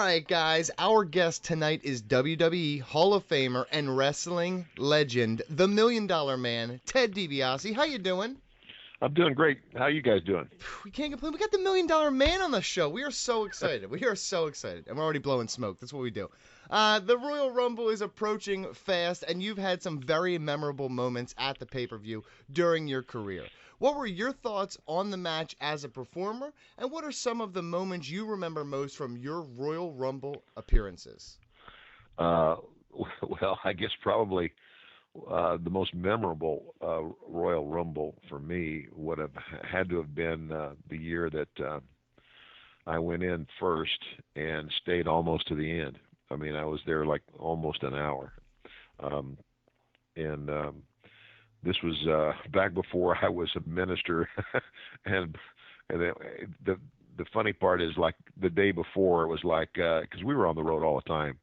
right, guys. Our guest tonight is WWE Hall of Famer and wrestling legend, the $1 Million Man, Ted DiBiase. How you doing? I'm doing great. How you guys doing? We can't complain. We got the $1 Million Man on the show. We are so excited. We are so excited. And we're already blowing smoke. That's what we do. The Royal Rumble is approaching fast, and you've had some very memorable moments at the pay-per-view during your career. What were your thoughts on the match as a performer, and what are some of the moments you remember most from your Royal Rumble appearances? Uh, well, I guess probably the most memorable Royal Rumble for me would have had to have been the year that I went in first and stayed almost to the end. I mean, I was there like almost an hour. Um, and This was back before I was a minister. and the funny part is, like, the day before, it was like, because we were on the road all the time.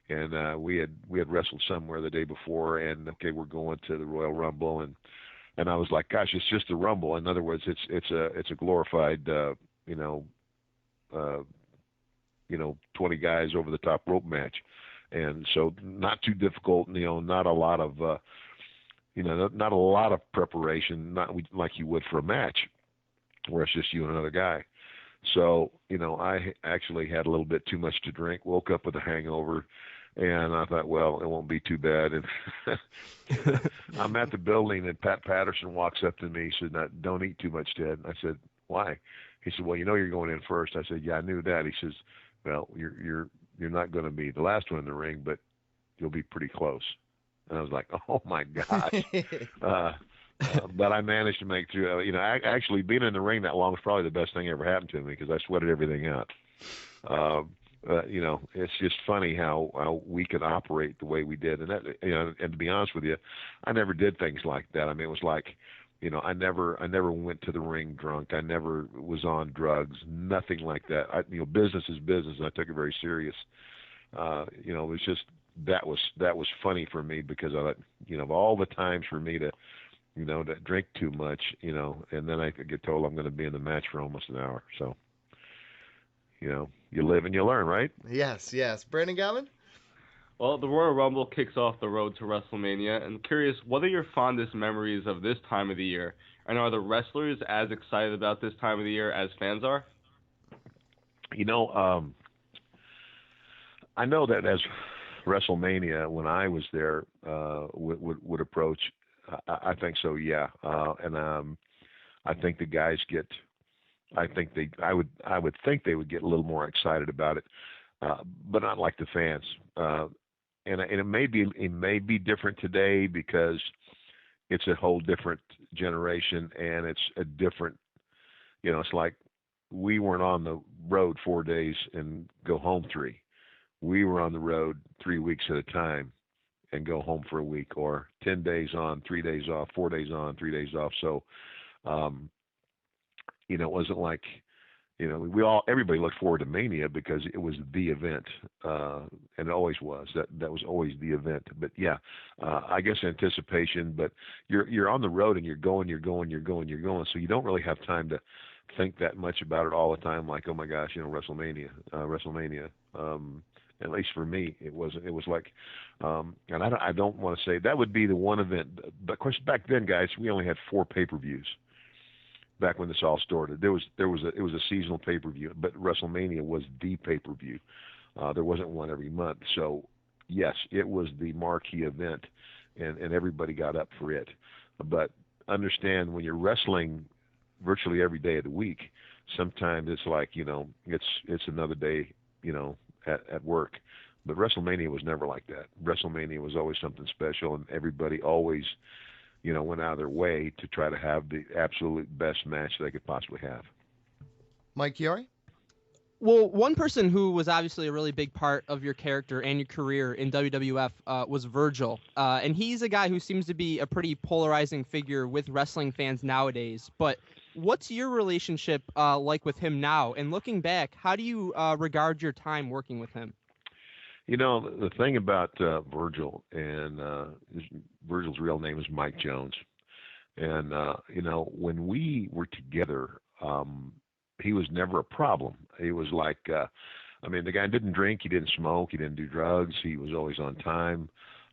And we had wrestled somewhere the day before, and okay, we're going to the Royal Rumble, and I was like, gosh, it's just a Rumble. In other words, it's a glorified uh, 20 guys over the top rope match, and so not too difficult. Not a lot of not a lot of preparation, not like you would for a match, where it's just you and another guy. So, I actually had a little bit too much to drink, woke up with a hangover, and I thought, well, it won't be too bad. And I'm at the building, and Pat Patterson walks up to me. He said, "No, don't eat too much, Ted." I said, "Why?" He said, "Well, you're going in first." I said, "Yeah, I knew that." He says, "Well, you're not going to be the last one in the ring, but you'll be pretty close." And I was like, "Oh my gosh." But I managed to make through. Actually, being in the ring that long was probably the best thing ever happened to me, because I sweated everything out. It's just funny how we could operate the way we did, and that, and to be honest with you, I never did things like that. I mean, it was like, I never went to the ring drunk. I never was on drugs. Nothing like that. Business is business, and I took it very serious. It was just that was funny for me, because I thought, of all the times for me to drink too much, and then I could get told I'm going to be in the match for almost an hour. So, you live and you learn, right? Yes, yes. Brandon Gavin? Well, the Royal Rumble kicks off the road to WrestleMania, and curious, what are your fondest memories of this time of the year? And are the wrestlers as excited about this time of the year as fans are? I know that as WrestleMania, when I was there, would approach, I think so, yeah. I think the guys get. I would think they would get a little more excited about it, but not like the fans. And it may be different today, because it's a whole different generation, and it's a different. It's like we weren't on the road 4 days and go home 3. We were on the road 3 weeks at a time and go home for a week, or 10 days on, 3 days off, 4 days on, 3 days off. So, it wasn't like, everybody looked forward to Mania because it was the event, and it always was. That was always the event. But yeah, I guess anticipation. But you're on the road, and you're going. So you don't really have time to think that much about it all the time. Like, oh my gosh, WrestleMania. At least for me, it was like, and I don't want to say that would be the one event, but of course back then, guys, we only had 4 pay-per-views. Back when this all started, it was a seasonal pay-per-view, but WrestleMania was the pay-per-view. There wasn't one every month, so yes, it was the marquee event, and everybody got up for it. But understand, when you're wrestling virtually every day of the week, sometimes it's like, it's another day, at work. But WrestleMania was never like that. WrestleMania was always something special, and everybody always, went out of their way to try to have the absolute best match they could possibly have. Mike Chiari? Well, one person who was obviously a really big part of your character and your career in WWF was Virgil. And he's a guy who seems to be a pretty polarizing figure with wrestling fans nowadays. But what's your relationship like with him now? And looking back, how do you regard your time working with him? The thing about Virgil, and Virgil's real name is Mike Jones. And, when we were together, he was never a problem. He was like, I mean, the guy didn't drink, he didn't smoke, he didn't do drugs, he was always on time.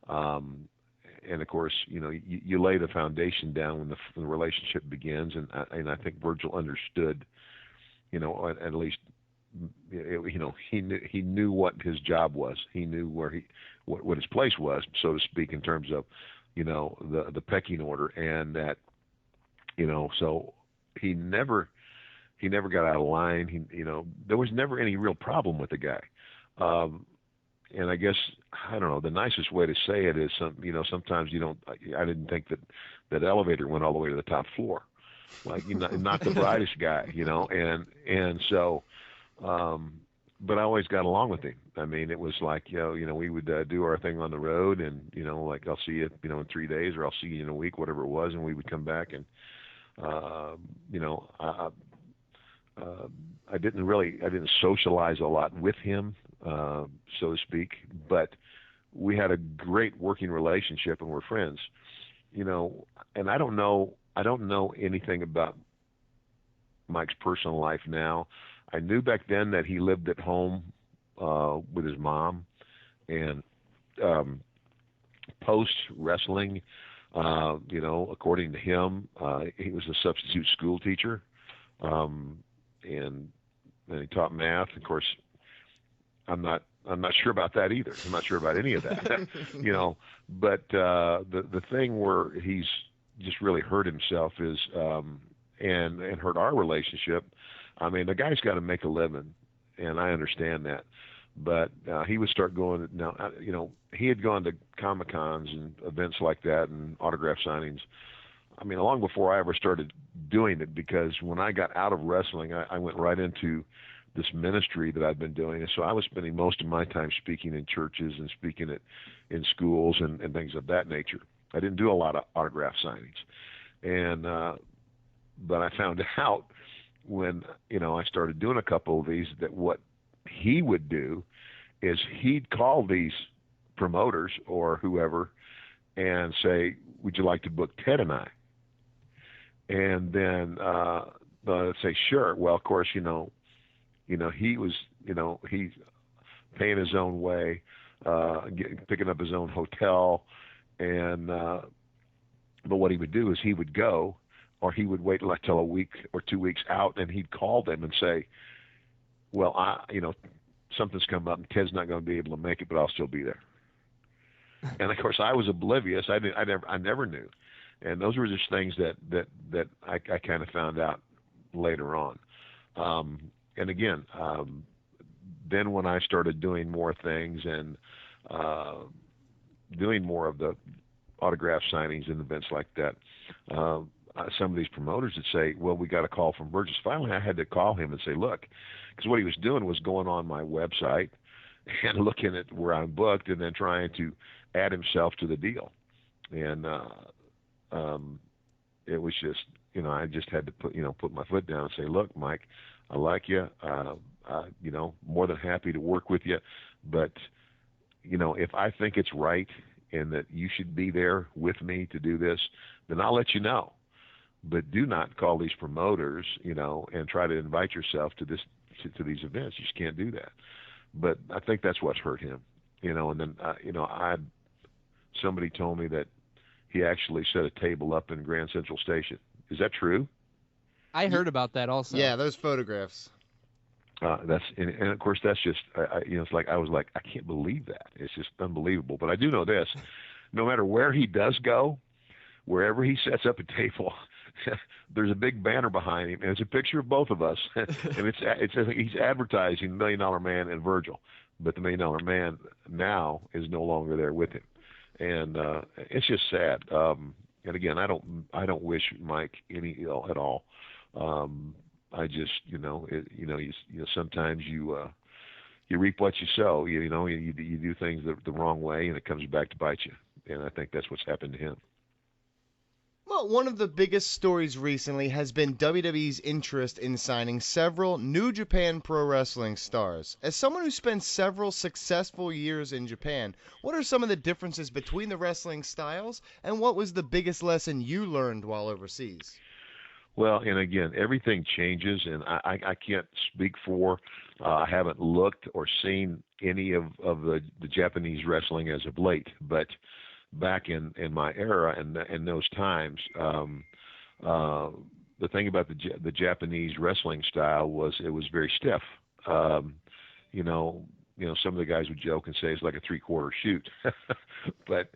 And of course, you lay the foundation down when the relationship begins, and I think Virgil understood, at least, he knew what his job was. He knew what his place was, so to speak, in terms of, the pecking order, and that, so he never got out of line. There was never any real problem with the guy. And I guess, I don't know, the nicest way to say it is sometimes I didn't think that elevator went all the way to the top floor. Like, not the brightest guy, and so, but I always got along with him. I mean, it was like, we would do our thing on the road, and, like, I'll see you, in 3 days, or I'll see you in a week, whatever it was. And we would come back, and, I didn't socialize a lot with him, so to speak, but we had a great working relationship, and we're friends, and I don't know anything about Mike's personal life now. I knew back then that he lived at home with his mom, and post wrestling, according to him, he was a substitute school teacher, and he taught math. Of course, I'm not sure about that either. I'm not sure about any of that, But the thing where he's just really hurt himself is, and hurt our relationship. I mean, the guy's got to make a living, and I understand that. But he would start going now. He had gone to Comic-Cons and events like that and autograph signings. I mean, long before I ever started doing it, because when I got out of wrestling, I went right into this ministry that I've been doing. And so I was spending most of my time speaking in churches and speaking in schools and things of that nature. I didn't do a lot of autograph signings. And but I found out when, I started doing a couple of these, that what he would do is he'd call these promoters or whoever and say, would you like to book Ted and I? And then they'd say, sure. Well, of course, he was, he's paying his own way, picking up his own hotel. And, but what he would do is he would go, or he would wait till a week or 2 weeks out, and he'd call them and say, well, something's come up and Ted's not going to be able to make it, but I'll still be there. And of course I was oblivious. I never knew. And those were just things that I kind of found out later on. And again, then when I started doing more things and doing more of the autograph signings and events like that, some of these promoters would say, well, we got a call from Virgil. Finally, I had to call him and say, look, because what he was doing was going on my website and looking at where I'm booked and then trying to add himself to the deal. And it was just, I just had to put my foot down and say, look, Mike, I like you. More than happy to work with you. But, if I think it's right and that you should be there with me to do this, then I'll let you know. But do not call these promoters, and try to invite yourself to to these events. You just can't do that. But I think that's what's hurt him, And then, somebody told me that he actually set a table up in Grand Central Station. Is that true? I heard about that also. Yeah, those photographs. And of course that's just, it's like I was like, I can't believe that. It's just unbelievable. But I do know this: no matter where he does go, wherever he sets up a table, there's a big banner behind him, and it's a picture of both of us, and he's advertising $1 Million Man and Virgil, but the $1 Million Man now is no longer there with him, and it's just sad. And again, I don't wish Mike any ill at all. I just, sometimes you reap what you sow. You do things the wrong way, and it comes back to bite you. And I think that's what's happened to him. Well, one of the biggest stories recently has been WWE's interest in signing several New Japan Pro Wrestling stars. As someone who spent several successful years in Japan, what are some of the differences between the wrestling styles, and what was the biggest lesson you learned while overseas? Well, and again, everything changes, and I can't speak for. I haven't looked or seen any of the Japanese wrestling as of late, but back in my era and in those times, the thing about the Japanese wrestling style was it was very stiff. You know, some of the guys would joke and say it's like a 3/4 shoot, but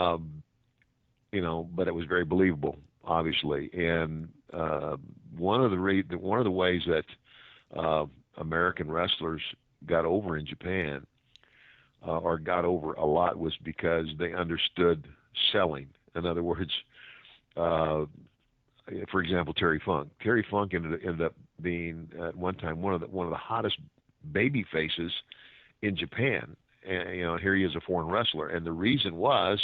but it was very believable, obviously. And one of the ways that American wrestlers got over in Japan, or got over a lot, was because they understood selling. In other words, for example, Terry Funk. Terry Funk ended up being at one time one of the hottest baby faces in Japan. And here he is, a foreign wrestler, and the reason was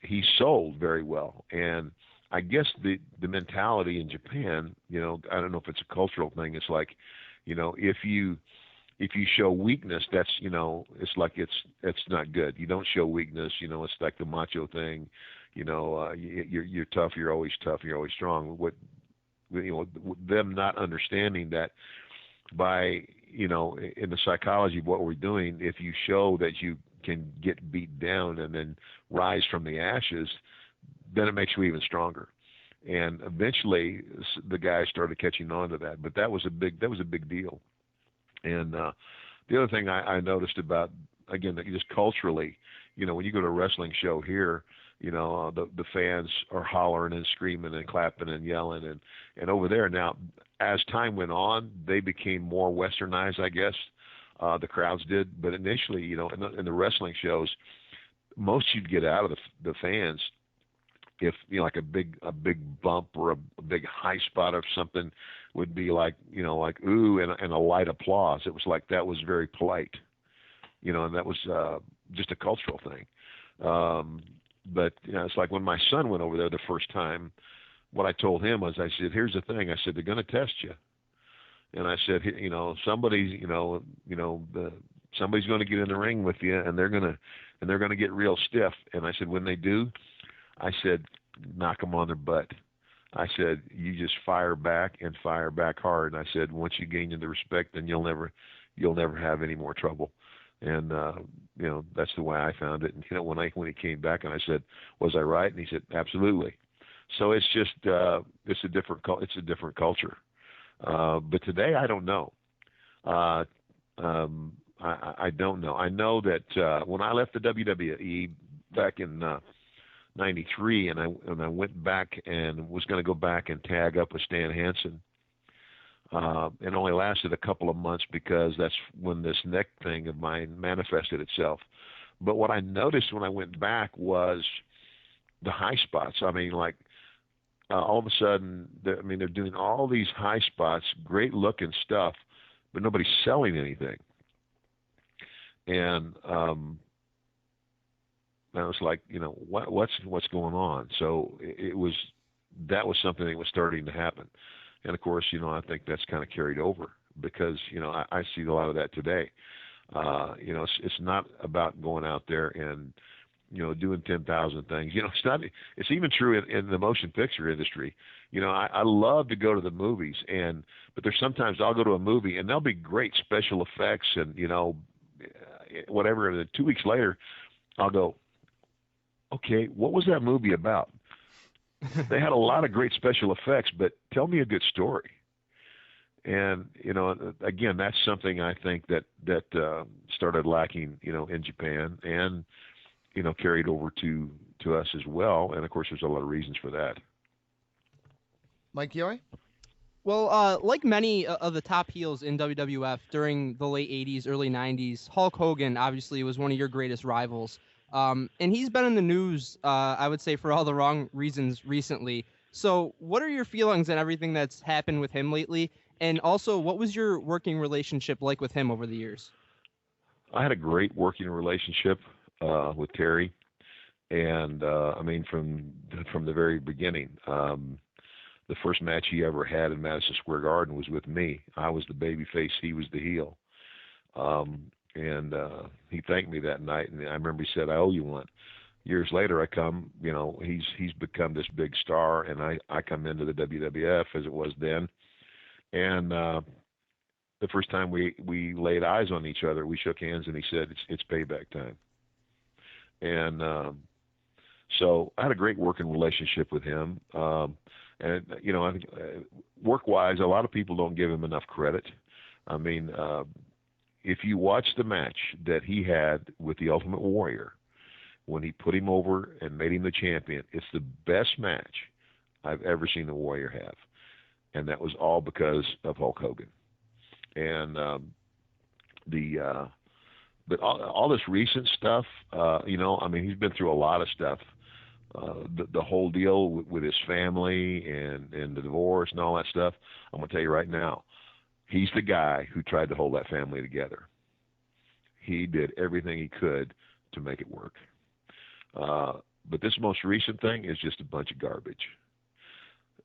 he sold very well. And I guess the mentality in Japan, I don't know if it's a cultural thing. It's like, if you show weakness, that's, it's like it's not good. You don't show weakness. It's like the macho thing. You're tough. You're always tough. You're always strong. Them not understanding that by, in the psychology of what we're doing, if you show that you can get beat down and then rise from the ashes, then it makes you even stronger. And eventually the guys started catching on to that, but that was a big deal. And the other thing I noticed about, again, just culturally, when you go to a wrestling show here, the fans are hollering and screaming and clapping and yelling, and over there now, as time went on, they became more westernized, I guess. The crowds did, but initially, in the wrestling shows, most you'd get out of the fans, if like a big bump or a big high spot of something, would be like like ooh and a light applause. It was like that was very polite, and that was just a cultural thing. But it's like when my son went over there the first time, what I told him was, I said, here's the thing. I said, they're going to test you. And I said, somebody's going to get in the ring with you, and they're going to get real stiff. And I said, when they do, I said, knock them on their butt. I said, you just fire back and fire back hard. And I said, once you gain the respect, then you'll never have any more trouble. And that's the way I found it. And when he came back and I said, was I right? And he said, absolutely. So it's just it's a different culture. But today I don't know. I don't know. I know that when I left the WWE back in '93, and I went back and was going to go back and tag up with Stan Hansen. It only lasted a couple of months because that's when this neck thing of mine manifested itself. But what I noticed when I went back was the high spots. I mean, like all of a sudden, they're doing all these high spots, great looking stuff, but nobody's selling anything. And I was like, what's going on? So that was something that was starting to happen. And of course, I think that's kind of carried over because, I see a lot of that today. It's not about going out there and, doing 10,000 things. It's even true in the motion picture industry. I love to go to the movies but there's sometimes I'll go to a movie and there'll be great special effects and, whatever. And then 2 weeks later, I'll go, okay, what was that movie about? They had a lot of great special effects, but tell me a good story. And, again, that's something I think that started lacking, in Japan and, carried over to us as well. And of course, there's a lot of reasons for that. Mike Yoy? Well, like many of the top heels in WWF during the late 80s, early 90s, Hulk Hogan obviously was one of your greatest rivals. And he's been in the news, I would say, for all the wrong reasons recently. So what are your feelings on everything that's happened with him lately? And also, what was your working relationship like with him over the years? I had a great working relationship with Terry. And, from the very beginning, the first match he ever had in Madison Square Garden was with me. I was the baby face. He was the heel. And he thanked me that night, and I remember he said, I owe you one. years later, I come, he's become this big star, and I come into the WWF as it was then, and the first time we laid eyes on each other, we shook hands, and he said, "It's payback time." And so I had a great working relationship with him, and I think work-wise, a lot of people don't give him enough credit. I mean, if you watch the match that he had with the Ultimate Warrior, when he put him over and made him the champion, it's the best match I've ever seen the Warrior have. And that was all because of Hulk Hogan. And but all this recent stuff, he's been through a lot of stuff. The whole deal with his family and the divorce and all that stuff, I'm going to tell you right now, he's the guy who tried to hold that family together. He did everything he could to make it work. But this most recent thing is just a bunch of garbage.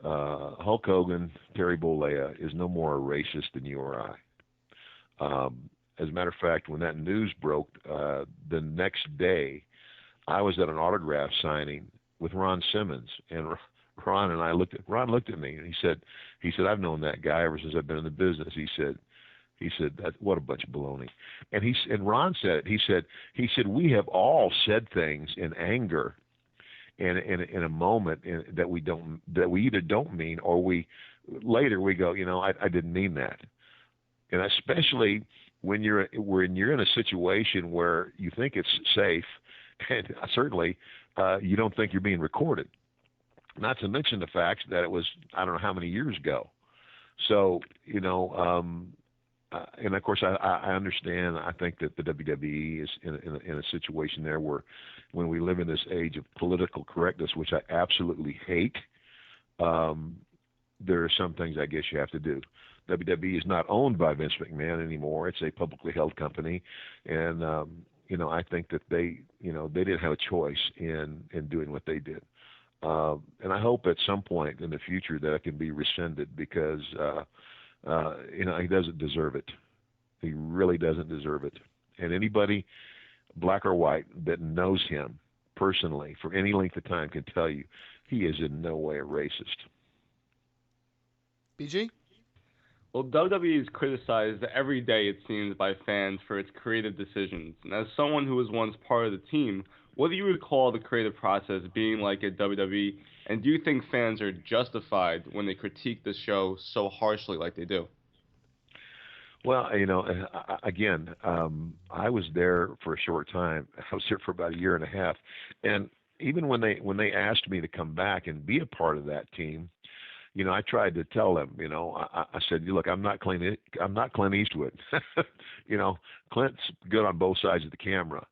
Hulk Hogan, Terry Bollea, is no more a racist than you or I. As a matter of fact, when that news broke, the next day, I was at an autograph signing with Ron Simmons, and Ron looked at me, and he said, "I've known that guy ever since I've been in the business." He said, "What a bunch of baloney." And Ron said it. He said, "We have all said things in anger, and in a moment that we either don't mean, or we later we go, I didn't mean that." And especially when you're in a situation where you think it's safe, and certainly you don't think you're being recorded. Not to mention the fact that it was, I don't know how many years ago. So, and of course I understand. I think that the WWE is in a situation there where, when we live in this age of political correctness, which I absolutely hate, there are some things I guess you have to do. WWE is not owned by Vince McMahon anymore. It's a publicly held company, and I think that they didn't have a choice in doing what they did. And I hope at some point in the future that it can be rescinded, because he doesn't deserve it. He really doesn't deserve it. And anybody, black or white, that knows him personally for any length of time can tell you he is in no way a racist. BG? Well, WWE is criticized every day, it seems, by fans for its creative decisions. And as someone who was once part of the team, what do you recall the creative process being like at WWE? And do you think fans are justified when they critique the show so harshly like they do? Well, again, I was there for a short time. I was there for about a year and a half. And even when they asked me to come back and be a part of that team, I tried to tell them, I said, "Look, I'm not Clint Eastwood. Clint's good on both sides of the camera.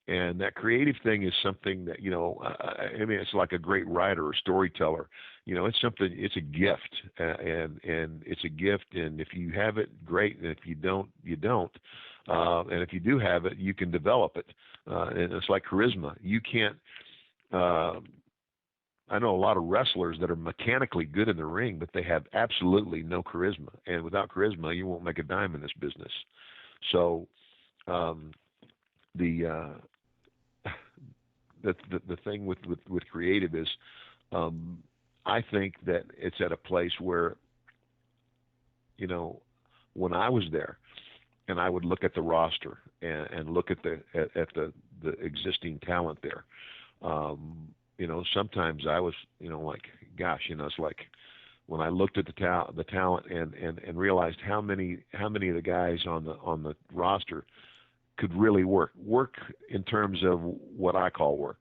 And that creative thing is something that, it's like a great writer or storyteller. It's a gift, and it's a gift. And if you have it, great. And if you don't, you don't. And if you do have it, you can develop it. And it's like charisma. You can't, I know a lot of wrestlers that are mechanically good in the ring, but they have absolutely no charisma. And without charisma, you won't make a dime in this business. So, the thing with creative is, I think that it's at a place where, when I was there, and I would look at the roster and look at the existing talent there, sometimes I was, like, gosh, it's like when I looked at the talent and realized how many of the guys on the roster could really work in terms of what I call work,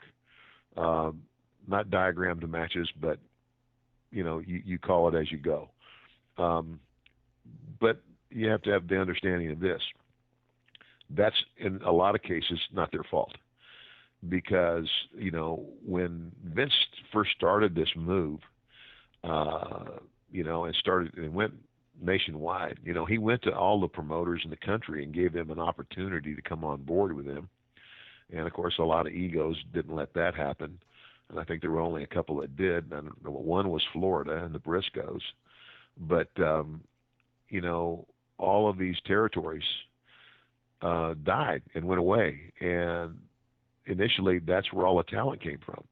not diagrammed matches, but you call it as you go. But you have to have the understanding of this. That's in a lot of cases not their fault, because when Vince first started this move, and went nationwide. He went to all the promoters in the country and gave them an opportunity to come on board with him. And of course, a lot of egos didn't let that happen. And I think there were only a couple that did. I don't know, one was Florida and the Briscoes. But, all of these territories died and went away. And initially that's where all the talent came from.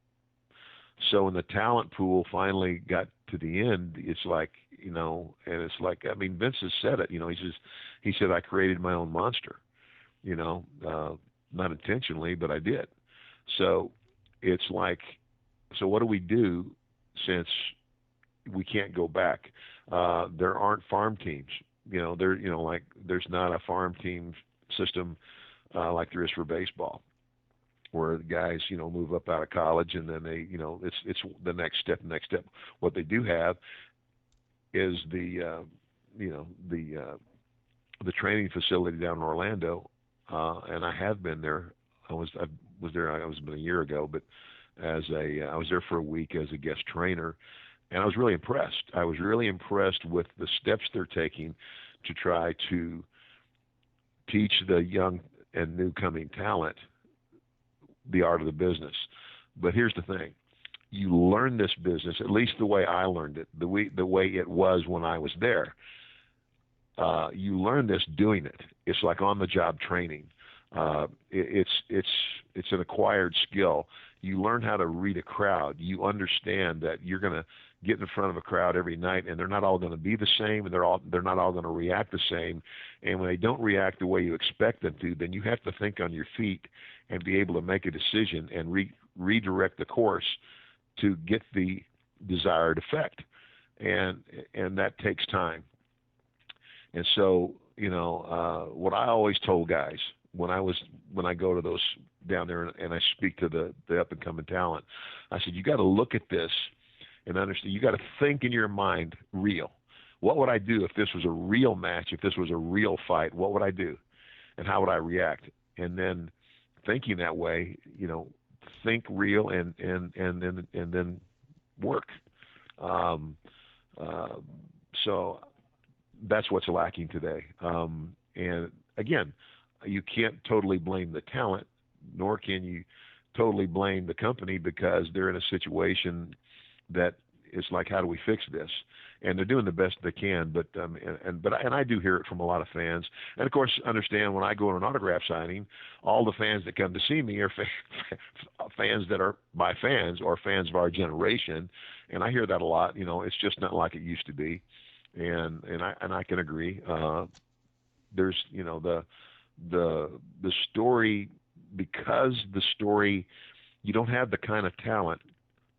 So when the talent pool finally got to the end, it's like, and it's like, I mean, Vince has said it, he said, I created my own monster, not intentionally, but I did. So it's like, so what do we do since we can't go back? There aren't farm teams, like there's not a farm team system like there is for baseball, where the guys, move up out of college and then they, it's the next step. What they do have is the training facility down in Orlando, and I have been there. I was there been a year ago, but I was there for a week as a guest trainer, and I was really impressed. I was really impressed with the steps they're taking to try to teach the young and new coming talent the art of the business. But here's the thing. You learn this business, at least the way I learned it, the way it was when I was there. You learn this doing it. It's like on-the-job training. It's an acquired skill. You learn how to read a crowd. You understand that you're going to get in front of a crowd every night, and they're not all going to be the same, and they're not all going to react the same. And when they don't react the way you expect them to, then you have to think on your feet and be able to make a decision and redirect the course to get the desired effect. And that takes time. And so, what I always told guys when I go to those down there and I speak to the up and coming talent, I said, you got to look at this and understand. You got to think in your mind real. What would I do if this was a real match? If this was a real fight, what would I do, and how would I react? And then thinking that way, think real and then work. So that's what's lacking today. And again, you can't totally blame the talent, nor can you totally blame the company, because they're in a situation that it's like, how do we fix this? And they're doing the best they can, but I do hear it from a lot of fans, and of course understand when I go to an autograph signing, all the fans that come to see me are fans that are my fans or fans of our generation, and I hear that a lot. It's just not like it used to be, and I can agree. There's the story, because the story, you don't have the kind of talent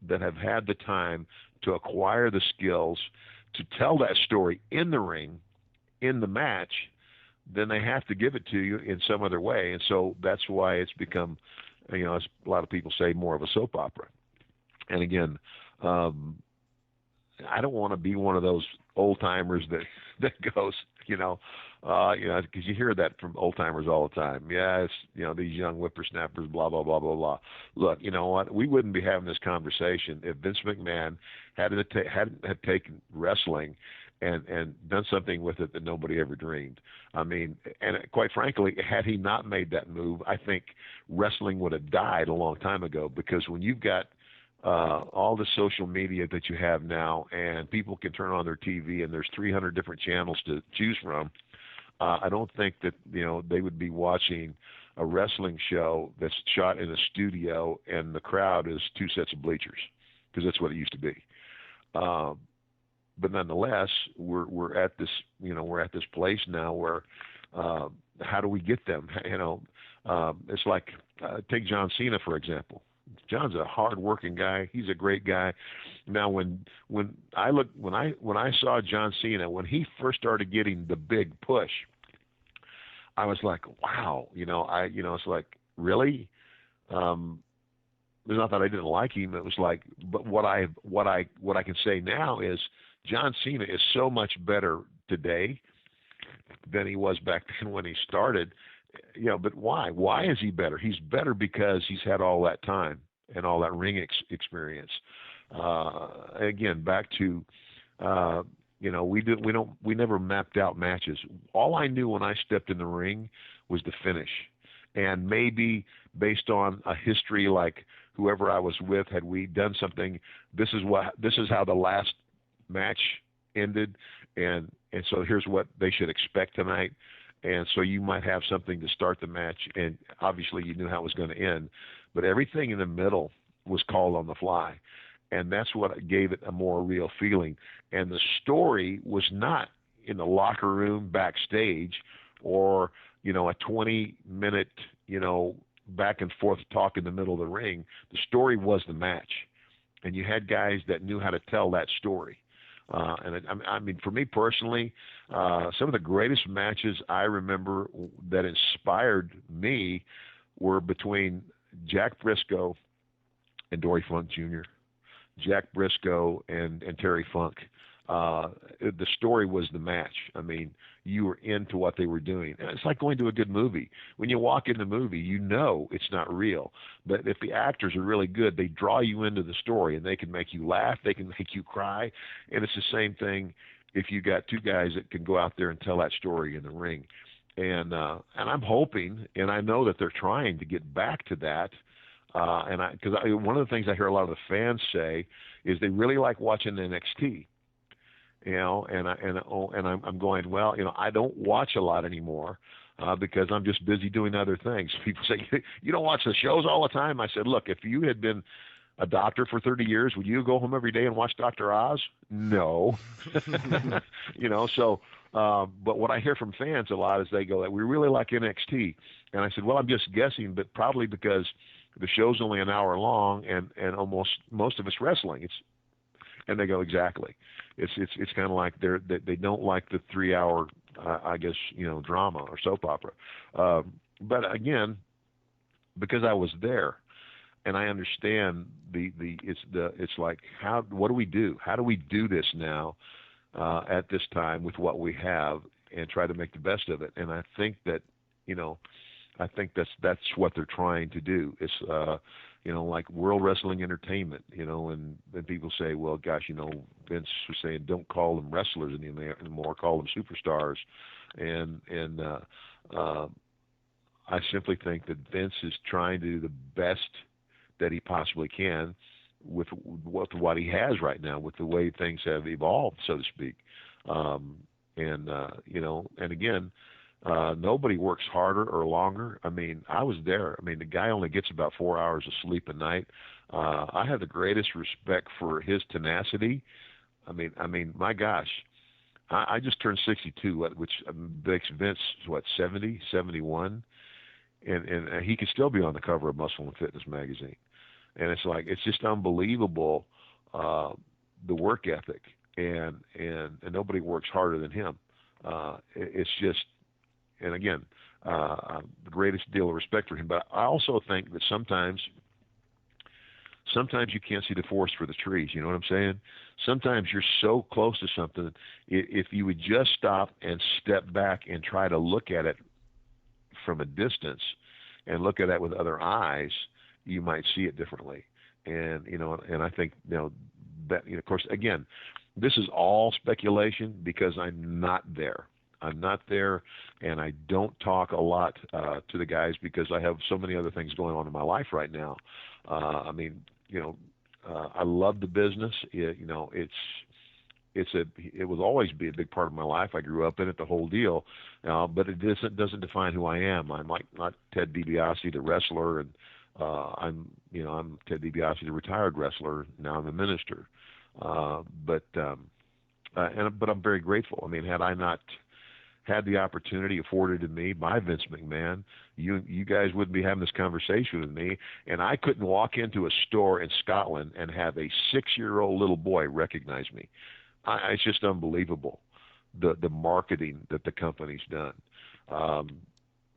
that have had the time to acquire the skills to tell that story in the ring, in the match, then they have to give it to you in some other way. And so that's why it's become, as a lot of people say, more of a soap opera. And again, I don't want to be one of those old timers that goes, because you hear that from old timers all the time. Yeah, it's, these young whippersnappers, blah, blah, blah, blah, blah. Look, you know what? We wouldn't be having this conversation if Vince McMahon hadn't taken wrestling and done something with it that nobody ever dreamed. I mean, and quite frankly, had he not made that move, I think wrestling would have died a long time ago, because when you've got all the social media that you have now, and people can turn on their TV and there's 300 different channels to choose from, I don't think that they would be watching a wrestling show that's shot in a studio and the crowd is two sets of bleachers, because that's what it used to be. But nonetheless, we're at this place now where how do we get them? It's like take John Cena for example. John's a hard-working guy. He's a great guy. Now, when I saw John Cena, when he first started getting the big push, I was like, wow. It's like, really? It's not that I didn't like him. It was like, but what I can say now is John Cena is so much better today than he was back then when he started. But why? Why is he better? He's better because he's had all that time and all that ring experience. Again, back to, we never mapped out matches. All I knew when I stepped in the ring was the finish, and maybe based on a history, like whoever I was with, had we done something, this is how the last match ended, and so here's what they should expect tonight. And so you might have something to start the match, and obviously you knew how it was going to end, but everything in the middle was called on the fly, and that's what gave it a more real feeling. And the story was not in the locker room backstage, or a 20-minute back and forth talk in the middle of the ring. The story was the match, and you had guys that knew how to tell that story. I mean, for me personally, some of the greatest matches I remember that inspired me were between Jack Briscoe and Dory Funk Jr., Jack Briscoe and Terry Funk. The story was the match. I mean, you were into what they were doing. And it's like going to a good movie. When you walk in the movie, you know it's not real. But if the actors are really good, they draw you into the story, and they can make you laugh, they can make you cry. And it's the same thing if you got two guys that can go out there and tell that story in the ring. And I'm hoping, and I know that they're trying to get back to that. Because one of the things I hear a lot of the fans say is they really like watching NXT. And I'm going, well, I don't watch a lot anymore because I'm just busy doing other things. People say, you don't watch the shows all the time? I said, look, if you had been a doctor for 30 years, would you go home every day and watch Dr. Oz? No. But what I hear from fans a lot is they go, we really like NXT. And I said, well, I'm just guessing, but probably because the show's only an hour long and almost most of it's wrestling. And they go, exactly. It's kind of like they don't like the 3-hour, drama or soap opera. But again, because I was there, and I understand it's like, what do we do? How do we do this now at this time with what we have and try to make the best of it? And I think that that's what they're trying to do. It's like World Wrestling Entertainment, and people say, well, gosh, Vince was saying, don't call them wrestlers anymore, call them superstars. And I simply think that Vince is trying to do the best that he possibly can with what he has right now, with the way things have evolved, so to speak. And again, nobody works harder or longer. I mean, I was there. I mean, the guy only gets about 4 hours of sleep a night. I have the greatest respect for his tenacity. I mean, my gosh, I just turned 62, which makes Vince, 70, 71, and he could still be on the cover of Muscle and Fitness magazine. And it's like, it's just unbelievable, the work ethic, and nobody works harder than him. It's just, and again, the greatest deal of respect for him. But I also think that sometimes you can't see the forest for the trees. You know what I'm saying? Sometimes you're so close to something. If you would just stop and step back and try to look at it from a distance and look at it with other eyes, you might see it differently. And I think that of course, again, this is all speculation because I'm not there. I'm not there, and I don't talk a lot to the guys because I have so many other things going on in my life right now. I love the business. It will always be a big part of my life. I grew up in it, the whole deal. But it doesn't define who I am. I'm not Ted DiBiase, the wrestler, and I'm Ted DiBiase, the retired wrestler. Now I'm a minister. But I'm very grateful. I mean, had I not had the opportunity afforded to me by Vince McMahon, you guys wouldn't be having this conversation with me, and I couldn't walk into a store in Scotland and have a 6-year-old little boy recognize me. It's just unbelievable, the marketing that the company's done.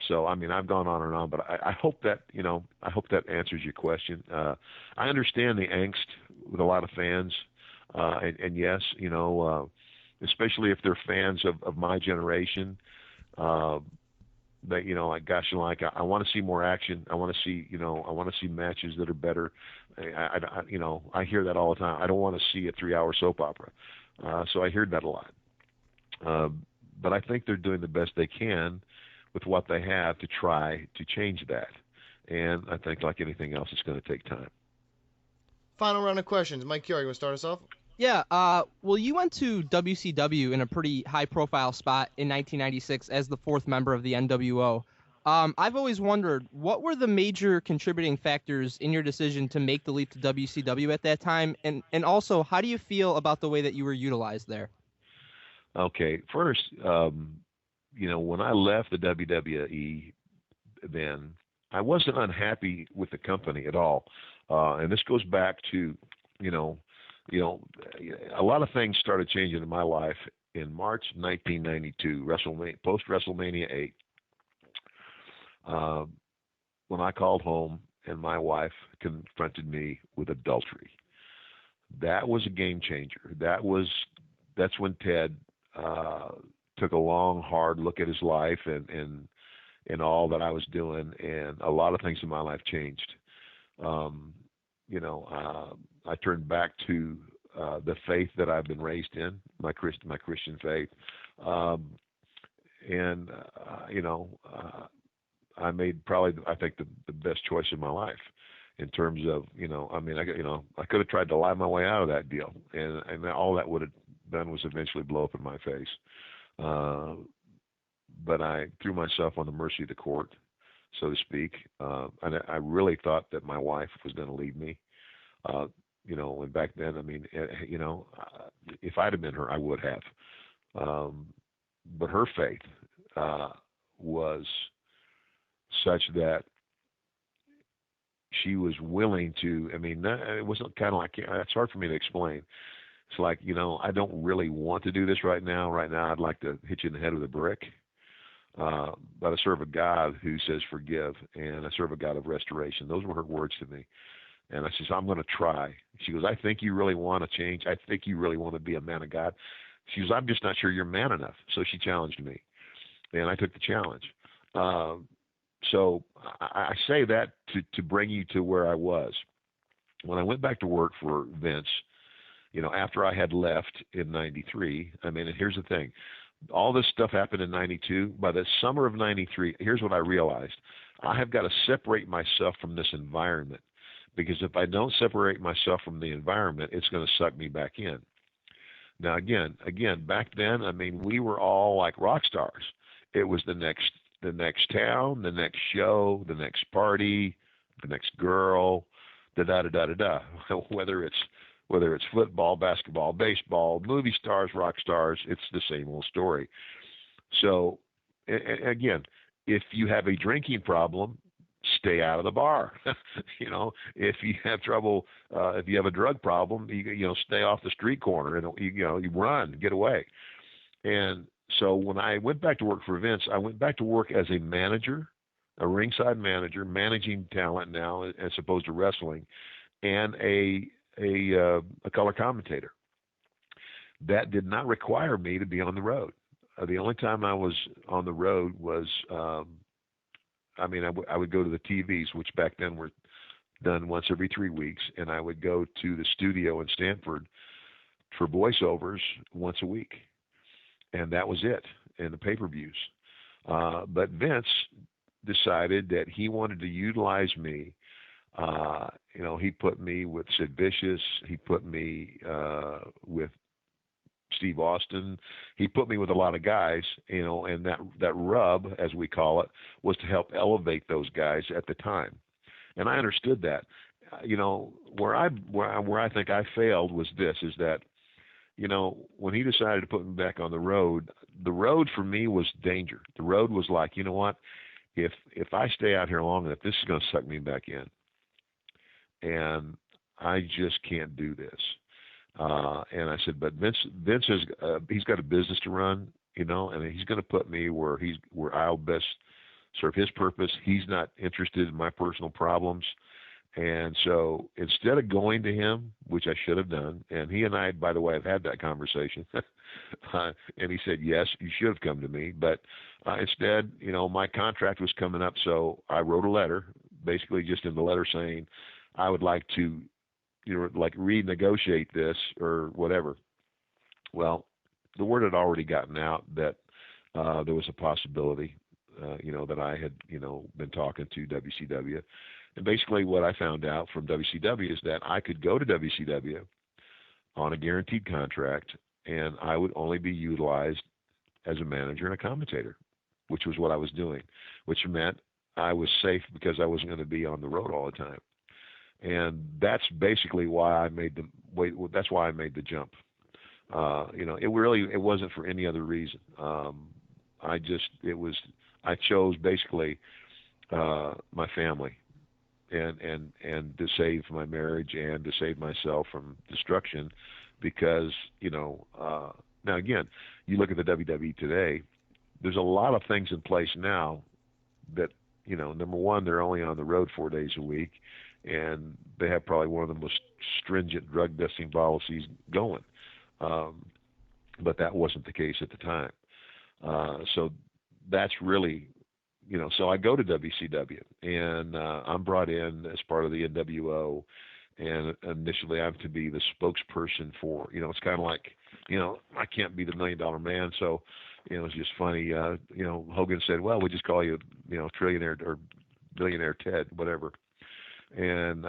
So I mean, I've gone on and on, but I hope that answers your question. I understand the angst with a lot of fans, and yes, especially if they're fans of my generation, that like, gosh, I want to see more action. I want to see matches that are better. I hear that all the time. I don't want to see a 3-hour soap opera. So I hear that a lot. But I think they're doing the best they can with what they have to try to change that. And I think, like anything else, it's going to take time. Final round of questions. Mike Chiari, you want to start us off? Yeah, well, you went to WCW in a pretty high-profile spot in 1996 as the fourth member of the NWO. I've always wondered, what were the major contributing factors in your decision to make the leap to WCW at that time? And also, how do you feel about the way that you were utilized there? Okay, first, when I left the WWE, then I wasn't unhappy with the company at all. And this goes back to, you know, a lot of things started changing in my life in March 1992, post WrestleMania 8. When I called home and my wife confronted me with adultery, that was a game changer. That's when Ted took a long, hard look at his life and all that I was doing, and a lot of things in my life changed. I turned back to the faith that I've been raised in, my Christian faith, I made probably, I think, the best choice in my life in terms of, I could have tried to lie my way out of that deal, and all that would have done was eventually blow up in my face. But I threw myself on the mercy of the court, so to speak. And I really thought that my wife was going to leave me. And back then, if I'd have been her, I would have. But her faith was such that she was willing to, it wasn't kind of like, it's hard for me to explain. It's like, I don't really want to do this right now. Right now, I'd like to hit you in the head with a brick. But I serve a God who says forgive, and I serve a God of restoration. Those were her words to me. And I says, I'm going to try. She goes, I think you really want to change. I think you really want to be a man of God. She goes, I'm just not sure you're man enough. So she challenged me, and I took the challenge. So I say that to bring you to where I was. When I went back to work for Vince, after I had left in 93, and here's the thing. All this stuff happened in 92. By the summer of 93, here's what I realized. I have got to separate myself from this environment, because if I don't separate myself from the environment, it's going to suck me back in. Now, again, back then, we were all like rock stars. It was the next town, the next show, the next party, the next girl, da-da-da-da-da-da. Whether it's football, basketball, baseball, movie stars, rock stars, it's the same old story. So, again, if you have a drinking problem, stay out of the bar. If you have trouble, if you have a drug problem, you stay off the street corner and you run, get away. And so when I went back to work for Vince, I went back to work as a manager, a ringside manager, managing talent now as opposed to wrestling, and a color commentator. That did not require me to be on the road. The only time I was on the road was, I would go to the TVs, which back then were done once every 3 weeks, and I would go to the studio in Stanford for voiceovers once a week. And that was it, and the pay-per-views. But Vince decided that he wanted to utilize me. He put me with Sid Vicious. He put me with Steve Austin. He put me with a lot of guys, and that rub, as we call it, was to help elevate those guys at the time. And I understood that. Where I think I failed was this, is that, when he decided to put me back on the road for me was danger. The road was like, you know what, if I stay out here long enough, this is going to suck me back in. And I just can't do this. And I said, but Vince has, he's got a business to run, and he's going to put me where I'll best serve his purpose. He's not interested in my personal problems. And so instead of going to him, which I should have done, and he and I, by the way, have had that conversation, and he said, yes, you should have come to me. But instead, my contract was coming up, so I wrote a letter, basically just in the letter saying, I would like to, renegotiate this or whatever. Well, the word had already gotten out that there was a possibility, that I had, been talking to WCW. And basically what I found out from WCW is that I could go to WCW, on a guaranteed contract, and I would only be utilized as a manager and a commentator, which was what I was doing, which meant I was safe because I wasn't going to be on the road all the time. And that's basically why I made that's why I made the jump. It wasn't for any other reason. I chose basically my family and to save my marriage and to save myself from destruction, because now again, you look at the WWE today, there's a lot of things in place now that, number one, they're only on the road 4 days a week, and they have probably one of the most stringent drug testing policies going. But that wasn't the case at the time. So that's really, so I go to WCW, and I'm brought in as part of the NWO, and initially I'm to be the spokesperson for, it's kind of like, I can't be the $1 Million Man, so, it's just funny. Hogan said, well, we'll just call you, Trillionaire or Billionaire Ted, whatever. And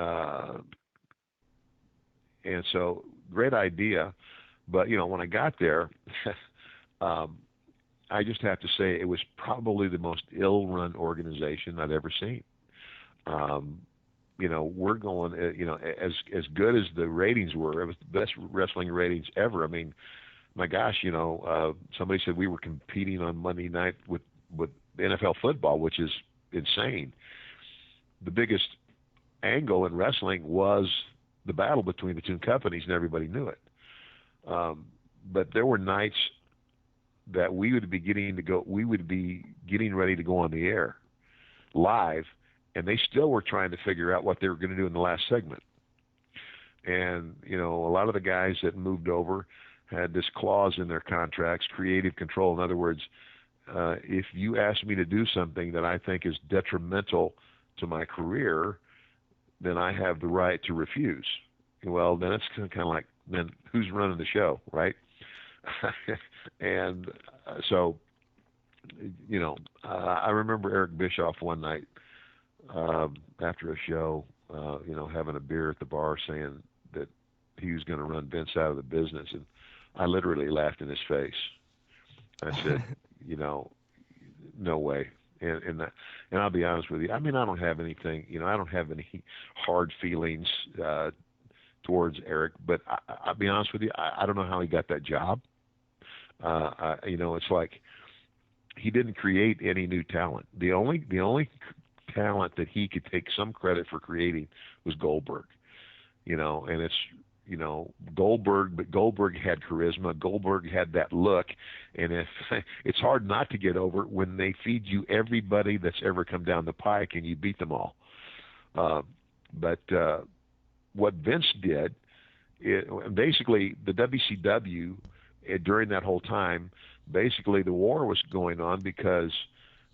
so great idea. But, when I got there, I just have to say it was probably the most ill-run organization I've ever seen. We're going, as good as the ratings were, it was the best wrestling ratings ever. I mean, my gosh, somebody said we were competing on Monday night with NFL football, which is insane. The biggest angle in wrestling was the battle between the two companies, and everybody knew it. But there were nights that we would be getting ready to go on the air live, and they still were trying to figure out what they were going to do in the last segment. And, a lot of the guys that moved over had this clause in their contracts, creative control. In other words, if you ask me to do something that I think is detrimental to my career, then I have the right to refuse. Well, then it's kind of like, then who's running the show, right? And so, I remember Eric Bischoff one night after a show, having a beer at the bar, saying that he was going to run Vince out of the business, and I literally laughed in his face. I said, no way. And I'll be honest with you. I mean, I don't have anything. I don't have any hard feelings towards Eric, but I'll be honest with you. I don't know how he got that job. It's like he didn't create any new talent. The only talent that he could take some credit for creating was Goldberg. And it's Goldberg, but Goldberg had charisma. Goldberg had that look, and it's hard not to get over when they feed you everybody that's ever come down the pike and you beat them all. But what Vince did, basically the WCW during that whole time, basically the war was going on because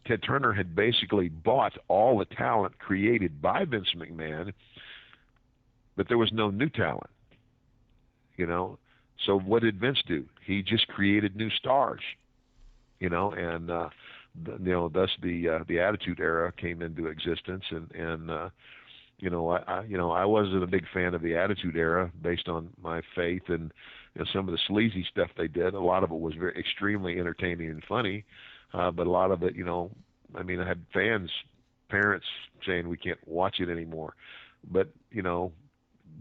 Ted Turner had basically bought all the talent created by Vince McMahon, but there was no new talent. So what did Vince do? He just created new stars, and thus the Attitude Era came into existence, and I wasn't a big fan of the Attitude Era based on my faith and some of the sleazy stuff they did. A lot of it was very extremely entertaining and funny, but a lot of it, I had parents saying we can't watch it anymore, but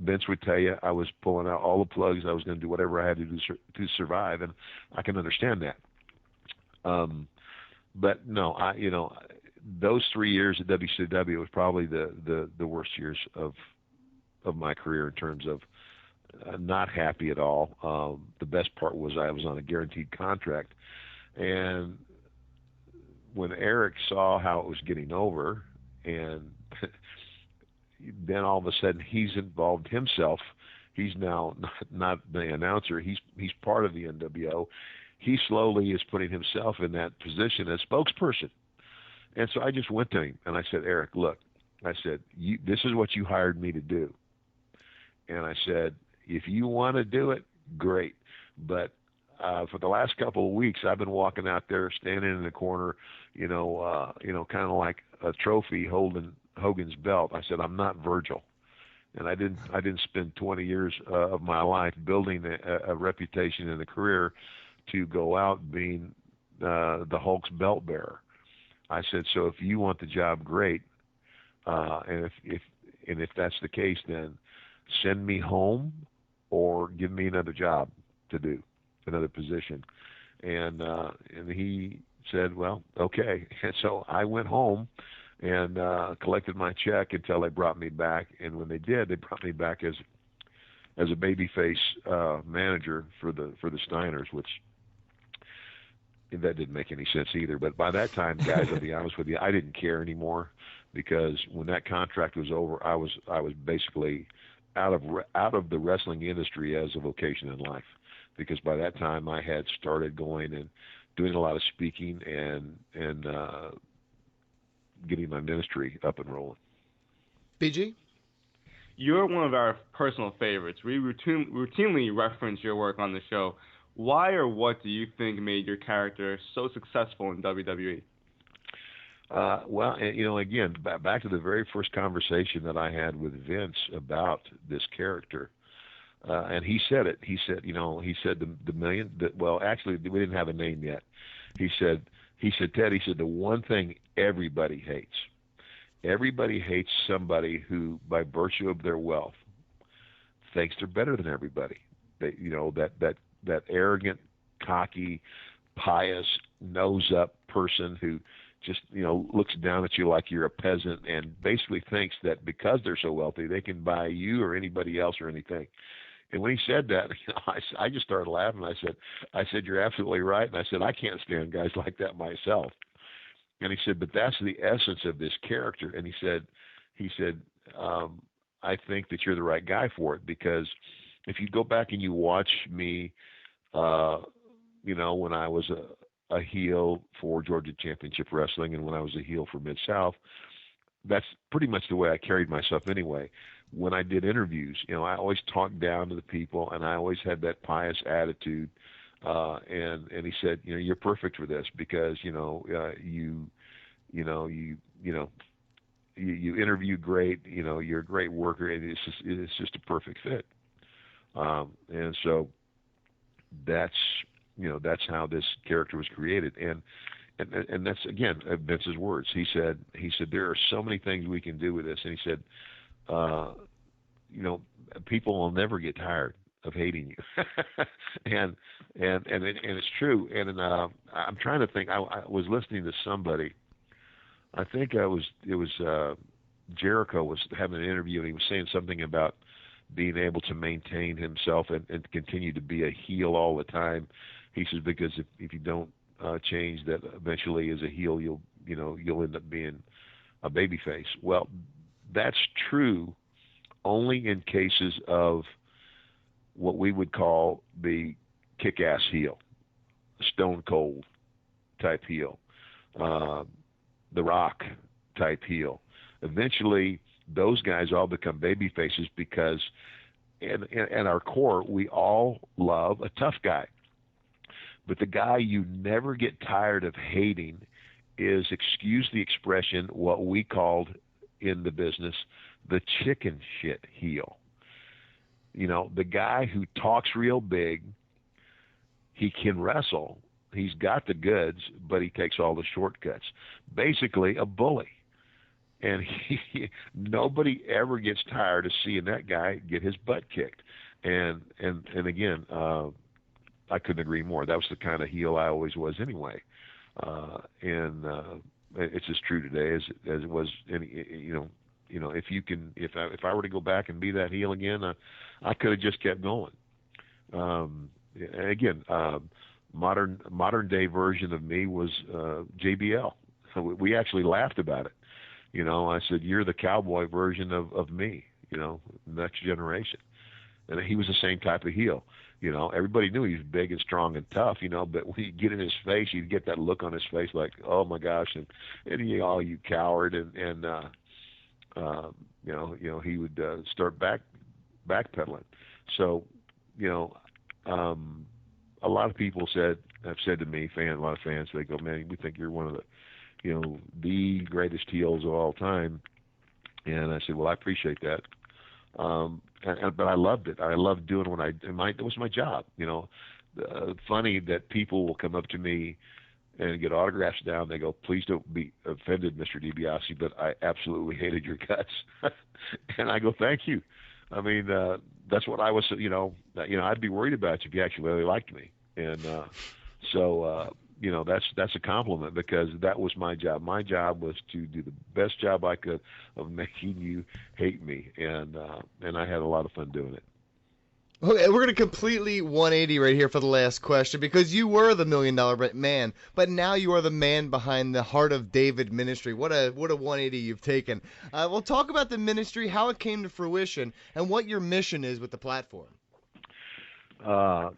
Vince would tell you I was pulling out all the plugs. I was going to do whatever I had to do to survive, and I can understand that. But no, those 3 years at WCW was probably the worst years of my career in terms of not happy at all. The best part was I was on a guaranteed contract, and when Eric saw how it was getting over, and then all of a sudden he's involved himself. He's now not the announcer. He's part of the NWO. He slowly is putting himself in that position as spokesperson. And so I just went to him and I said, Eric, look, I said, this is what you hired me to do. And I said, if you want to do it, great. But for the last couple of weeks, I've been walking out there, standing in the corner, kind of like a trophy holding Hogan's belt. I said, I'm not Virgil. and I didn't spend 20 years of my life building a reputation and a career to go out being the Hulk's belt bearer. I said, so if you want the job, great, and if that's the case, then send me home or give me another job to do, another position. And he said, well, okay. And so I went home and collected my check until they brought me back. And when they did, they brought me back as a babyface manager for the Steiners, which that didn't make any sense either. But by that time, guys, I'll be honest with you, I didn't care anymore, because when that contract was over, I was basically out of the wrestling industry as a vocation in life, because by that time I had started going and doing a lot of speaking and getting my ministry up and rolling. BG? You're one of our personal favorites. We routinely reference your work on the show. Why or what do you think made your character so successful in WWE? Well, again, back to the very first conversation that I had with Vince about this character, and he said it. He said, the million. Well, actually, we didn't have a name yet. He said, Ted. He said the one thing everybody hates somebody who, by virtue of their wealth, thinks they're better than everybody. They, that arrogant, cocky, pious, nose-up person who just, looks down at you like you're a peasant and basically thinks that because they're so wealthy, they can buy you or anybody else or anything. And when he said that, I just started laughing. I said, you're absolutely right. And I said, I can't stand guys like that myself. And he said, but that's the essence of this character. And he said, I think that you're the right guy for it, because if you go back and you watch me, when I was a heel for Georgia Championship Wrestling and when I was a heel for Mid-South, that's pretty much the way I carried myself anyway. When I did interviews, I always talked down to the people, and I always had that pious attitude. And he said, you're perfect for this, because you interview great, you're a great worker, and it's just a perfect fit. And so that's how this character was created. And that's, again, Vince's words. He said, there are so many things we can do with this. And he said, people will never get tired of hating you. and it's true. And I'm trying to think, I was listening to somebody, I think it was Jericho was having an interview, and he was saying something about being able to maintain himself and continue to be a heel all the time. He says, because if you don't change, that eventually as a heel, you'll end up being a babyface. Well, that's true only in cases of what we would call the kick-ass heel, Stone Cold type heel, The Rock type heel. Eventually, those guys all become baby faces because in our core, we all love a tough guy. But the guy you never get tired of hating is, excuse the expression, what we called in the business the chicken shit heel. The guy who talks real big, he can wrestle, he's got the goods, but he takes all the shortcuts. Basically, a bully. And nobody ever gets tired of seeing that guy get his butt kicked. And again, I couldn't agree more. That was the kind of heel I always was anyway. And it's as true today as it was if I were to go back and be that heel again, I could have just kept going. Again, modern day version of me was JBL. We actually laughed about it. I said, you're the cowboy version of me, next generation. And he was the same type of heel. Everybody knew he was big and strong and tough, but when you get in his face, you'd get that look on his face like, oh my gosh, and you coward, and he would start backpedaling. So, a lot of people have said to me, a lot of fans, they go, man, we think you're one of the greatest heels of all time. And I said, well, I appreciate that. But I loved it. I loved doing what it was my job. Funny that people will come up to me and get autographs down. They go, "Please don't be offended, Mr. DiBiase, but I absolutely hated your guts." And I go, "Thank you." I mean, that's what I was. I'd be worried about you if you actually really liked me. And that's a compliment, because that was my job. My job was to do the best job I could of making you hate me, and I had a lot of fun doing it. Okay, we're going to completely 180 right here for the last question, because you were the $1 Million Man, but now you are the man behind the Heart of David ministry. What a 180 you've taken. We'll talk about the ministry, how it came to fruition, and what your mission is with the platform. Heart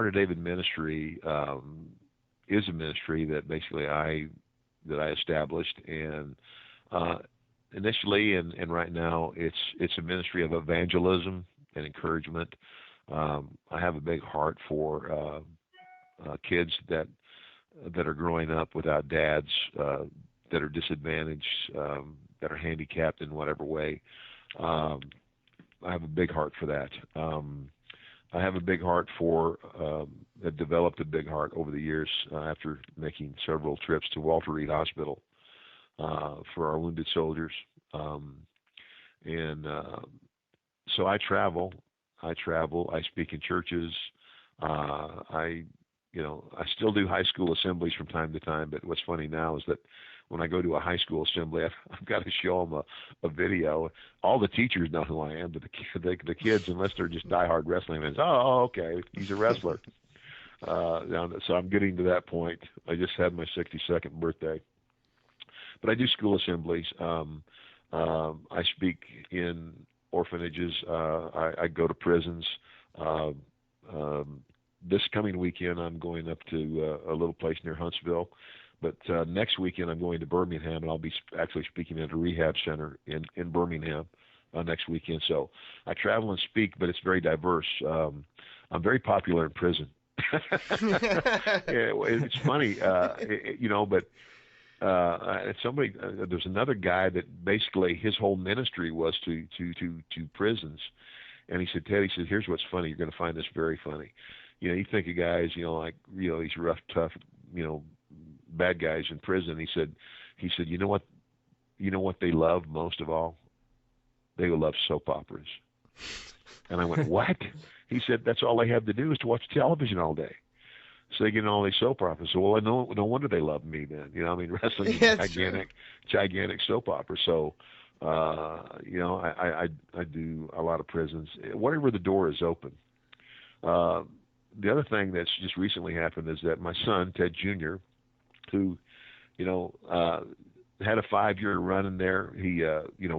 of David ministry is a ministry that basically I established, and initially and right now it's a ministry of evangelism and encouragement. I have a big heart for kids that are growing up without dads, that are disadvantaged, that are handicapped in whatever way. I have a big heart for that. I have a big heart for, I've developed a big heart over the years after making several trips to Walter Reed Hospital for our wounded soldiers. So I travel, I speak in churches. I still do high school assemblies from time to time, but what's funny now is that when I go to a high school assembly, I've got to show them a video. All the teachers know who I am, but the kids, unless they're just diehard wrestling fans, oh, okay, he's a wrestler. So I'm getting to that point. I just had my 62nd birthday. But I do school assemblies. I speak in orphanages. I go to prisons. This coming weekend, I'm going up to a little place near Huntsville. But next weekend, I'm going to Birmingham, and I'll be actually speaking at a rehab center in Birmingham next weekend. So I travel and speak, but it's very diverse. I'm very popular in prison. It's funny, but there's another guy that basically his whole ministry was to prisons. And he said, Ted, here's what's funny. You're going to find this very funny. You think of guys, these rough, tough, bad guys in prison. He said, you know what they love most of all? They love soap operas. And I went, what? He said, that's all they have to do is to watch television all day. So they get in all these soap operas. So, well, no wonder they love me then. Wrestling is gigantic soap opera. So, I do a lot of prisons. Wherever the door is open. The other thing that's just recently happened is that my son, Ted Jr., who, had a 5-year run in there, he,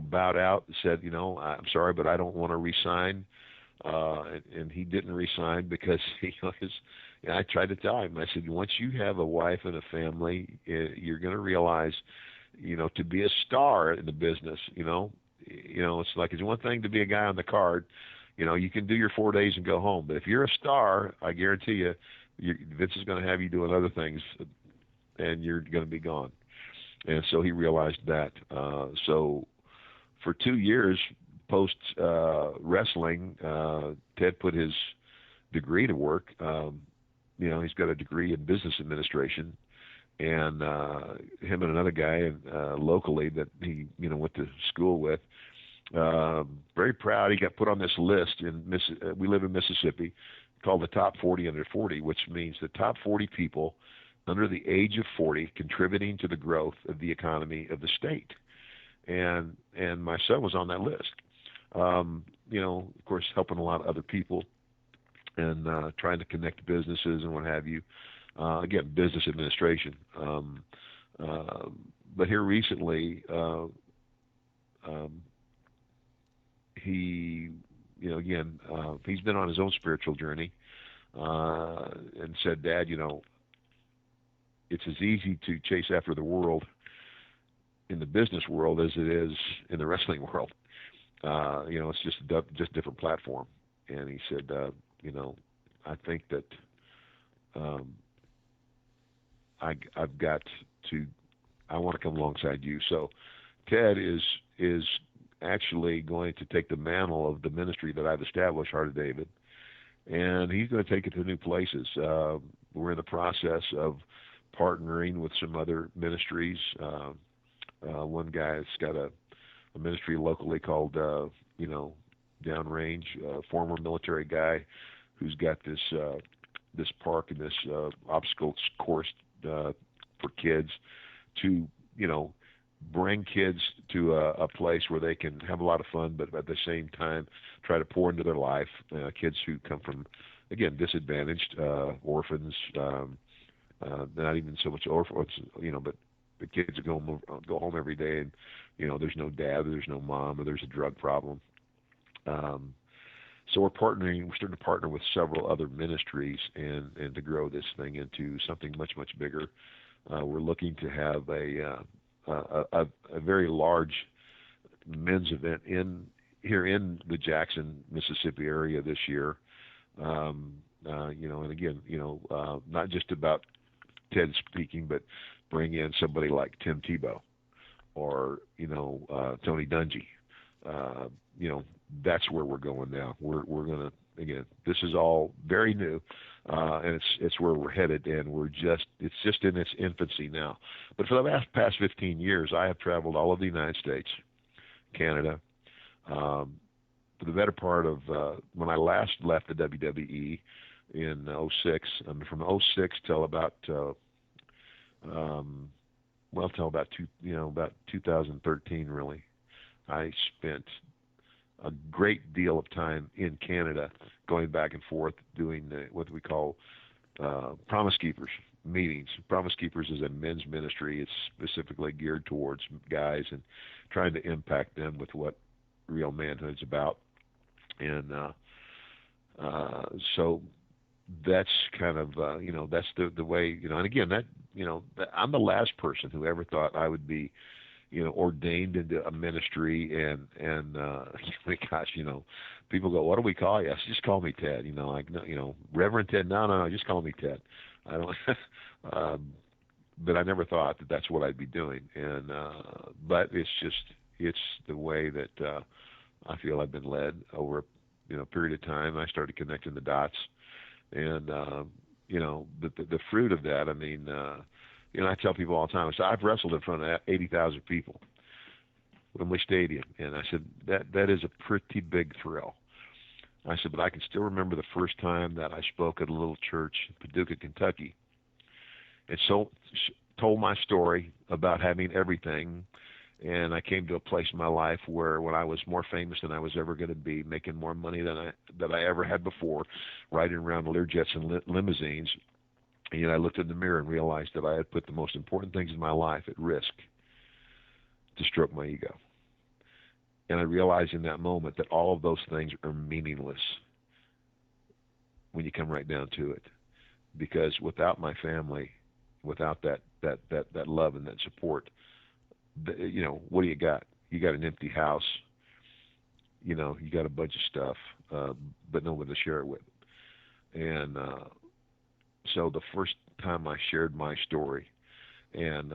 bowed out and said, I'm sorry, but I don't want to resign. And he didn't resign because I tried to tell him. I said, once you have a wife and a family, you're going to realize, to be a star in the business, it's like it's one thing to be a guy on the card. You can do your 4 days and go home. But if you're a star, I guarantee you, Vince is going to have you doing other things, and you're going to be gone. And so he realized that. So for 2 years post wrestling, Ted put his degree to work. He's got a degree in business administration, and him and another guy locally that he went to school with. Very proud. He got put on this list we live in Mississippi, called the Top 40 Under 40, which means the top 40 people under the age of 40 contributing to the growth of the economy of the state. And my son was on that list. Of course, helping a lot of other people and trying to connect businesses and what have you. Again, business administration. But here recently, he, he's been on his own spiritual journey and said, Dad, it's as easy to chase after the world in the business world as it is in the wrestling world. It's just different platform. And he said, I think that I've got to, I want to come alongside you. So Ted is actually going to take the mantle of the ministry that I've established, Heart of David, and he's going to take it to new places. We're in the process of partnering with some other ministries. One guy's got a ministry locally called, Downrange, former military guy who's got this park and this obstacle course for kids to, bring kids to a place where they can have a lot of fun, but at the same time try to pour into their life. Kids who come from, again, disadvantaged, orphans, not even so much orphans, but the kids who go home every day and, there's no dad, or there's no mom, or there's a drug problem. So we're starting to partner with several other ministries and to grow this thing into something much, much bigger. We're looking to have a very large men's event here in the Jackson, Mississippi area this year. And again, not just about Ted speaking, but bring in somebody like Tim Tebow or, Tony Dungy. That's where we're going now. We're going to, again, this is all very new, and it's where we're headed, and it's just in its infancy now. But for the past 15 years, I have traveled all of the United States, Canada. For the better part of when I last left the WWE in 06, from 06 till about till about 2013 really, I spent a great deal of time in Canada, going back and forth, doing what we call Promise Keepers meetings. Promise Keepers is a men's ministry. It's specifically geared towards guys and trying to impact them with what real manhood's about. And so that's kind of, that's the way, and again, I'm the last person who ever thought I would be, ordained into a ministry and gosh, people go, what do we call you? I said, just call me Ted, Reverend Ted. No, just call me Ted. I don't, but I never thought that that's what I'd be doing. And, but it's the way that, I feel I've been led over, a period of time. I started connecting the dots and, the fruit of that, I tell people all the time, I said, I've wrestled in front of 80,000 people, Wembley Stadium. And I said, that is a pretty big thrill. I said, but I can still remember the first time that I spoke at a little church in Paducah, Kentucky. And so told my story about having everything. And I came to a place in my life where when I was more famous than I was ever going to be, making more money than I ever had before, riding around Learjets and limousines, and I looked in the mirror and realized that I had put the most important things in my life at risk to stroke my ego. And I realized in that moment that all of those things are meaningless when you come right down to it. Because without my family, without that love and that support, what do you got? You got an empty house. You got a bunch of stuff, but no one to share it with. And so the first time I shared my story, and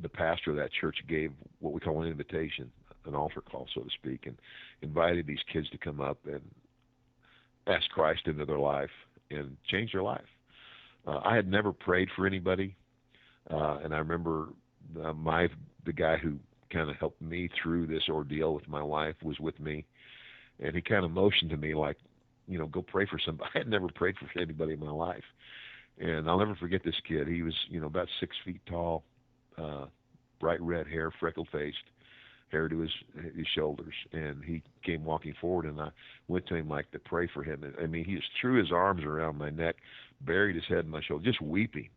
the pastor of that church gave what we call an invitation, an altar call, so to speak, and invited these kids to come up and ask Christ into their life and change their life. I had never prayed for anybody, and I remember the guy who kind of helped me through this ordeal with my wife was with me, and he kind of motioned to me like, go pray for somebody. I had never prayed for anybody in my life. And I'll never forget this kid. He was, about 6 feet tall, bright red hair, freckle-faced, hair to his shoulders. And he came walking forward, and I went to him like to pray for him. He just threw his arms around my neck, buried his head in my shoulder, just weeping.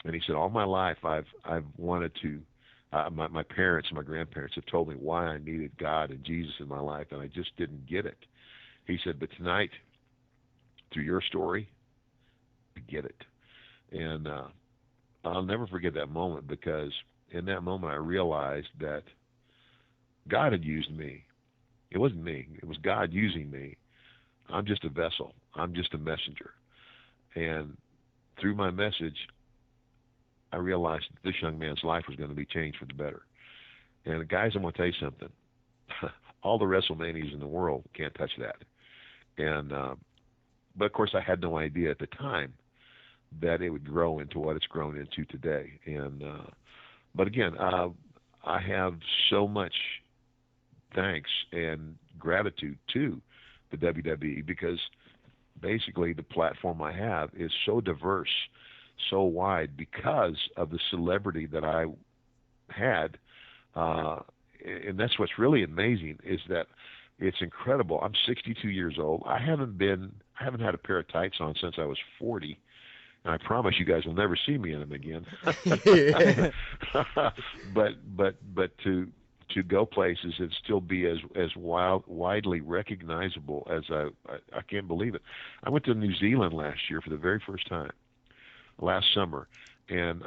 And he said, all my life I've wanted to, my parents and my grandparents have told me why I needed God and Jesus in my life, and I just didn't get it. He said, but tonight, through your story, I get it. And I'll never forget that moment, because in that moment I realized that God had used me. It wasn't me. It was God using me. I'm just a vessel. I'm just a messenger. And through my message, I realized that this young man's life was going to be changed for the better. And guys, I'm going to tell you something. All the WrestleManias in the world can't touch that. And but of course, I had no idea at the time that it would grow into what it's grown into today. And but again, I have so much thanks and gratitude to the WWE, because basically the platform I have is so diverse, so wide, because of the celebrity that I had. And that's what's really amazing, is that it's incredible. I'm 62 years old. I haven't had a pair of tights on since I was 40. And I promise you guys will never see me in them again. but to go places and still be as widely recognizable as I can't believe it. I went to New Zealand last year for the very first time, last summer, and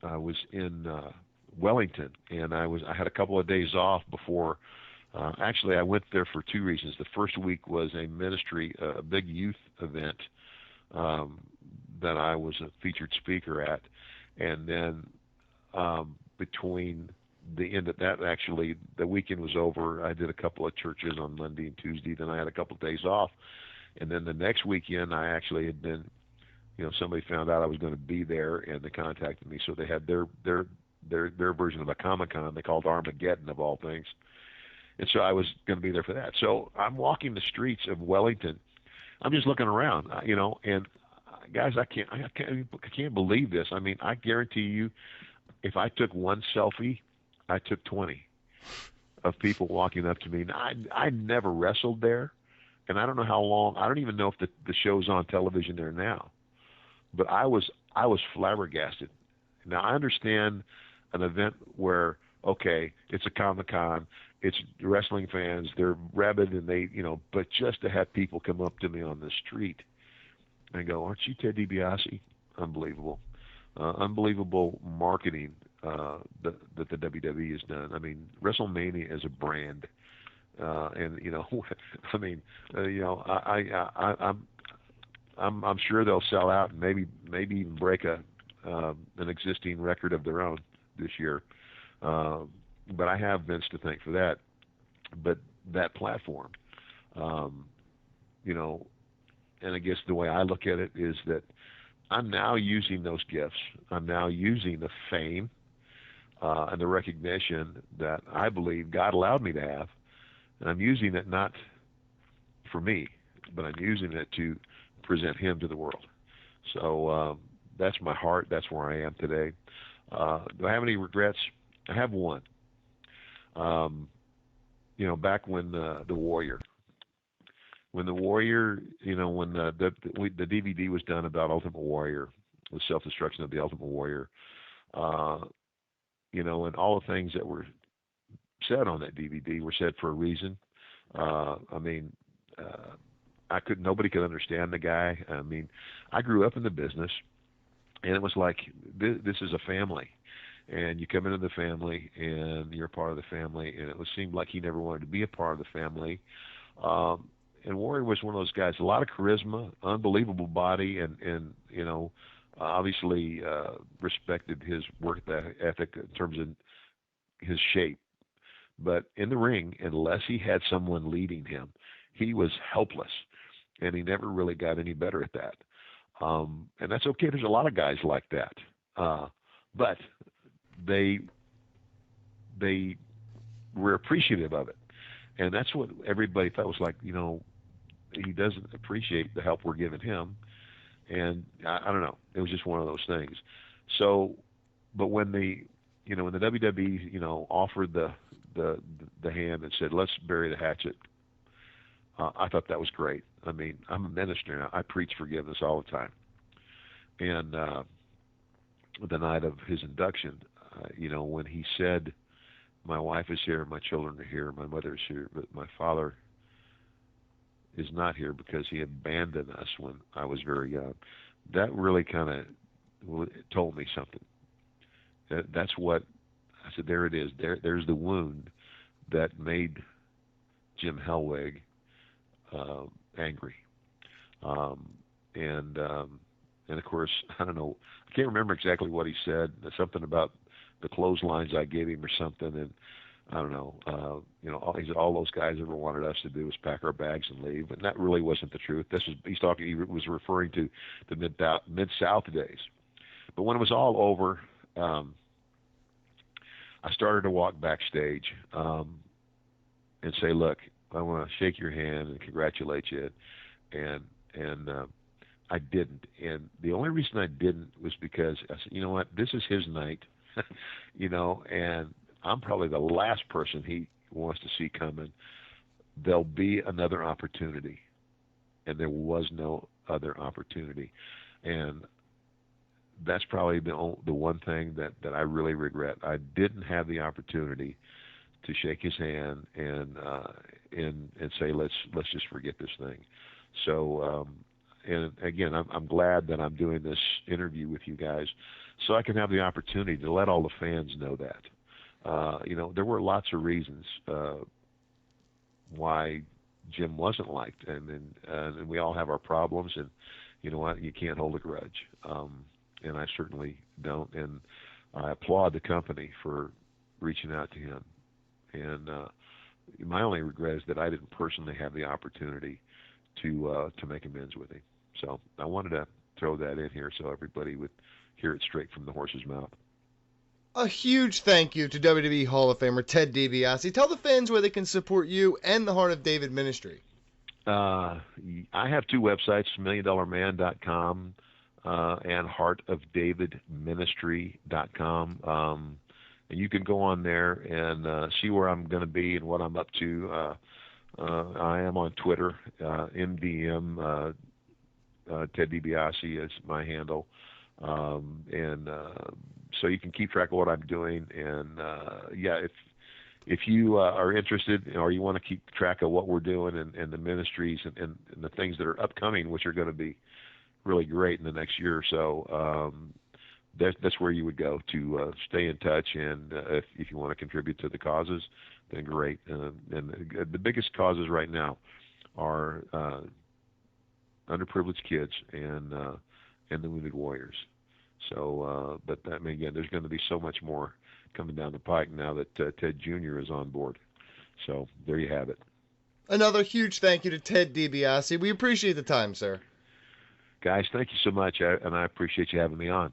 I was in Wellington, and I had a couple of days off before. Actually, I went there for two reasons. The first week was a ministry, a big youth event that I was a featured speaker at, and then between the end of that, actually, the weekend was over. I did a couple of churches on Monday and Tuesday. Then I had a couple of days off, and then the next weekend, I actually had been, somebody found out I was going to be there, and they contacted me. So they had their version of a Comic-Con. They called Armageddon, of all things. And so I was going to be there for that. So I'm walking the streets of Wellington. I'm just looking around, and guys, I can't believe this. I mean, I guarantee you, if I took one selfie, I took 20 of people walking up to me. Now, I never wrestled there, and I don't know how long. I don't even know if the show's on television there now. But I was flabbergasted. Now, I understand an event where, okay, it's a Comic-Con, it's wrestling fans, they're rabid, and they, but just to have people come up to me on the street and go, "Aren't you Ted DiBiase?" Unbelievable. Unbelievable marketing that the WWE has done. I mean, WrestleMania is a brand. And, I mean, I'm sure they'll sell out and maybe even break an existing record of their own this year. But I have Vince to thank for that. But that platform, and I guess the way I look at it is that I'm now using those gifts. I'm now using the fame and the recognition that I believe God allowed me to have. And I'm using it not for me, but I'm using it to present Him to the world. So that's my heart. That's where I am today. Do I have any regrets? I have one. Back when the Warrior, when the DVD was done about Ultimate Warrior, the self-destruction of the Ultimate Warrior, and all the things that were said on that DVD were said for a reason. Nobody could understand the guy. I mean, I grew up in the business, and it was like, this is a family. And you come into the family, and you're a part of the family, and it seemed like he never wanted to be a part of the family. And Warrior was one of those guys, a lot of charisma, unbelievable body, and obviously respected his work ethic in terms of his shape. But in the ring, unless he had someone leading him, he was helpless, and he never really got any better at that. And that's okay. There's a lot of guys like that. But they were appreciative of it. And that's what everybody thought was like, he doesn't appreciate the help we're giving him. And I don't know. It was just one of those things. So, but when the WWE, offered the hand and said, "Let's bury the hatchet," I thought that was great. I mean, I'm a minister now. I preach forgiveness all the time. And the night of his induction, when he said, "My wife is here, my children are here, my mother is here, but my father is not here because he abandoned us when I was very young," that really kind of told me something. That's what I said. There it is. There's the wound that made Jim Hellwig angry. And of course, I don't know. I can't remember exactly what he said. Something about the clotheslines I gave him or something, and I don't know, all those guys ever wanted us to do was pack our bags and leave, and that really wasn't the truth. He was referring to the Mid-South days. But when it was all over, I started to walk backstage and say, look, I want to shake your hand and congratulate you, and I didn't. And the only reason I didn't was because I said, you know what, this is his night, and I'm probably the last person he wants to see coming. There'll be another opportunity, and there was no other opportunity. And that's probably the one thing that I really regret. I didn't have the opportunity to shake his hand and say, let's just forget this thing. So, and again, I'm glad that I'm doing this interview with you guys, so I can have the opportunity to let all the fans know that. There were lots of reasons why Jim wasn't liked, and we all have our problems, and you know what, you can't hold a grudge, and I certainly don't, and I applaud the company for reaching out to him, and my only regret is that I didn't personally have the opportunity to make amends with him. So I wanted to throw that in here so everybody would hear it straight from the horse's mouth. A huge thank you to WWE Hall of Famer Ted DiBiase. Tell the fans where they can support you and the Heart of David Ministry. I have two websites, milliondollarman.com and heartofdavidministry.com. And you can go on there and see where I'm going to be and what I'm up to. I am on Twitter, MDM, Ted DiBiase is my handle. So you can keep track of what I'm doing. And if you are interested or you want to keep track of what we're doing and the ministries and the things that are upcoming, which are going to be really great in the next year or so, that's where you would go to stay in touch. And if you want to contribute to the causes, then great. And the biggest causes right now are underprivileged kids and the wounded warriors. So, but I mean, again, there's going to be so much more coming down the pike now that Ted Jr. is on board. So there you have it. Another huge thank you to Ted DiBiase. We appreciate the time, sir. Guys, thank you so much, and I appreciate you having me on.